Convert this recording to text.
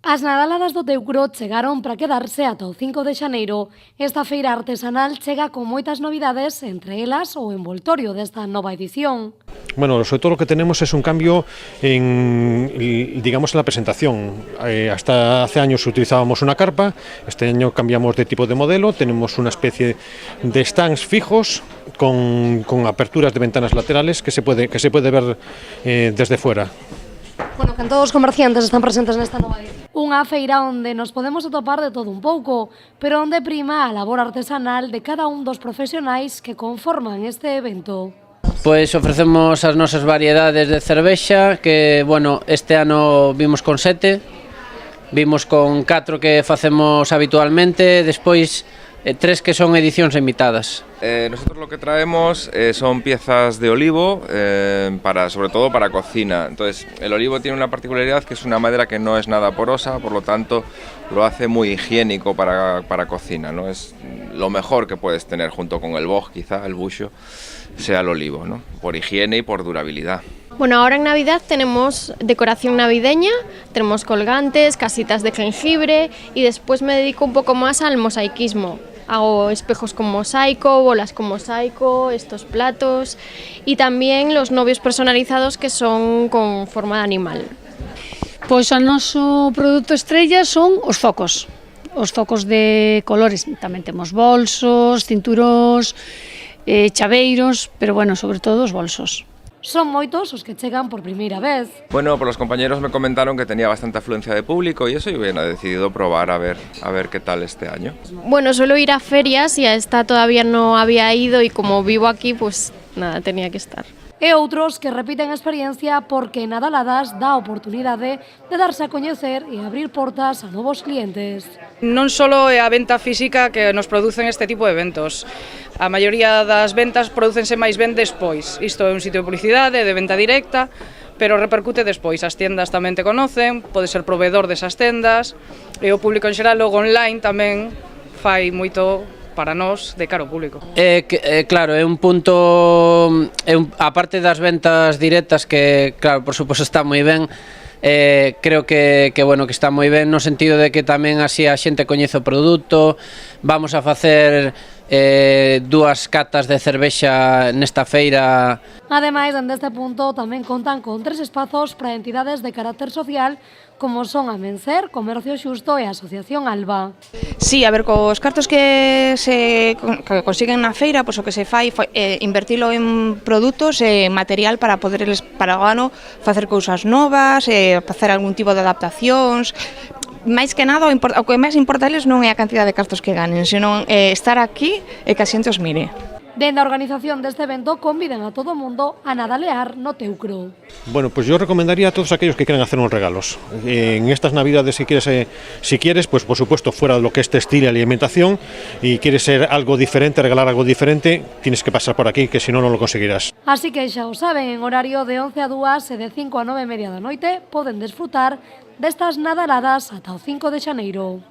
As Nadaladas do Teucro chegaron para quedarse ata o 5 de xaneiro. Esta feira artesanal chega con moitas novidades, entre elas o envoltorio desta nova edición. Bueno, sobre todo lo que tenemos es un cambio en, digamos, en la presentación. Hasta hace años utilizábamos una carpa, este año cambiamos de tipo de modelo, tenemos una especie de stands fijos con aperturas de ventanas laterales que se puede ver desde fuera. Bueno, que todos os comerciantes están presentes nesta nova edición. Unha feira onde nos podemos atopar de todo un pouco, pero onde prima a labor artesanal de cada un dos profesionais que conforman este evento. Pois ofrecemos as nosas variedades de cervexa, que, bueno, este ano vimos con 7, vimos con 4 que facemos habitualmente, despois 3 que son edicións limitadas. Nosotros lo que traemos son piezas de olivo, sobre todo para cocina. Entonces, el olivo tiene una particularidad que es una madera que no es nada porosa, por lo tanto lo hace muy higiénico para cocina, ¿no? Es lo mejor que puedes tener junto con el boj, quizá el buxo, sea el olivo, ¿no? Por higiene y por durabilidad. Bueno, ahora en Navidad tenemos decoración navideña, tenemos colgantes, casitas de jengibre y después me dedico un poco más al mosaicismo. Hago espejos con mosaico, bolas con mosaico, estos platos y también los novios personalizados que son con forma de animal. Pois o noso produto estrella son os zocos de colores. Tamén temos bolsos, cinturóns, chaveiros, pero bueno, sobre todo os bolsos. Son moitos os que chegan por primeira vez. Bueno, pues los compañeros me comentaron que tenía bastante afluencia de público y eso, y bueno, he decidido probar a ver qué tal este año. Bueno, suelo ir a ferias y a esta todavía no había ido y como vivo aquí, pues nada, tenía que estar. E outros que repiten a experiencia porque Nadaladas dá a oportunidade de darse a coñecer e abrir portas a novos clientes. Non só é a venta física que nos producen este tipo de eventos. A maioría das ventas prodúcense máis ben despois. Isto é un sitio de publicidade, de venta directa, pero repercute despois. As tiendas tamén te conocen, pode ser proveedor desas tendas, e o público en xeral, logo online tamén fai moito para nós de cara ao público. Claro, é un punto, aparte das ventas directas que, claro, por suposto está moi ben, creo que bueno, que está moi ben no sentido de que tamén así a xente coñece o produto. Vamos a facer 2 catas de cervexa nesta feira. Ademais, dende punto tamén contan con 3 espazos para entidades de carácter social como son a Mencer, Comercio Xusto e a Asociación Alba. Sí, a ver, cos cartos que consiguen na feira, pois o que se fai invertilo en produtos e material para poderles para o ano facer cousas novas, facer algún tipo de adaptacións. máis que nada, o que máis importa a eles non é a cantidad de cartos que ganen, senón estar aquí e que a xente os mire. Dende a organización deste evento convidan a todo o mundo a nadalear no Teucro. Bueno, pues yo recomendaría a todos aquellos que quieran hacer unos regalos. En estas navidades, si quieres, pues por supuesto, fuera de lo que es textil y alimentación, y quieres ser algo diferente, regalar algo diferente, tienes que pasar por aquí, que si no, no lo conseguirás. Así que xa o saben, en horario de 11 a 2 e de 5 a 9:30 da noite, poden desfrutar destas nadaladas ata o 5 de xaneiro.